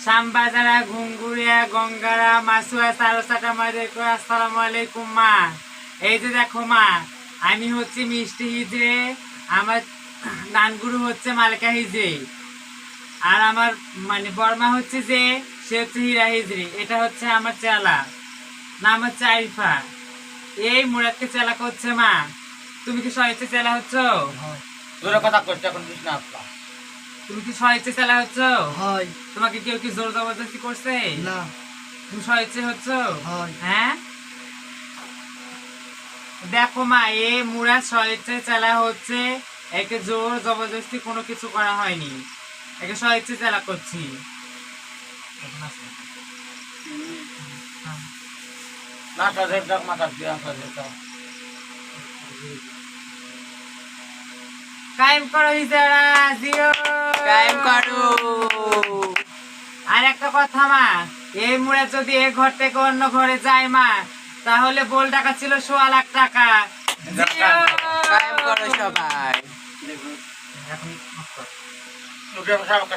শ্যামবাজারা, ঘুঙ্গুরিয়া, গঙ্গারা, মাসুয়া, সারসাটা মাদেরকে আসসালামু আলাইকুম মা। এই যে দেখো মা, আমি হচ্ছে মিষ্টি হিজড়ে, আমার নানগুরু হচ্ছে মালিকা হিজড়ে, আর আমার মানে বর্মা হচ্ছে যে সে হচ্ছে হীরা হিজড়ি। এটা হচ্ছে আমার চেলা, নাম হচ্ছে আরিফা। এই মুরাদকে চেলা করছে মা। তুমি কি স্বইচ্ছে চেলা হচ্ছ? জোরে কথা করছে এখন বুঝ না আপা। তুমি কি স্বইচ্ছে চেলা হচ্ছ? হয় তোমাকে কেউ কি জোর জবরদস্তি করছে? না তুমি স্বইচ্ছে হচ্ছ? হয় হ্যাঁ, দেখো মা, এ মুরাদ স্বইচ্ছে চেলা হচ্ছে, একে জোর জবরদস্তি কোনো কিছু করা হয়নি, একে স্বইচ্ছে চেলা করছি। মাথা ধরতে মাথা দিয়ে মাথা ধরতে কায়েম করো হিজারা, জিও কায়েম করো। আর একটা কথা মা, এই মুড়ে যদি এ ঘর থেকে অন্য ঘরে যায় মা, তাহলে বোল টাকা ছিল 1.25 লাখ টাকা। জিও। কায়েম করো সবাই। এখন মুখে বসে আমাকে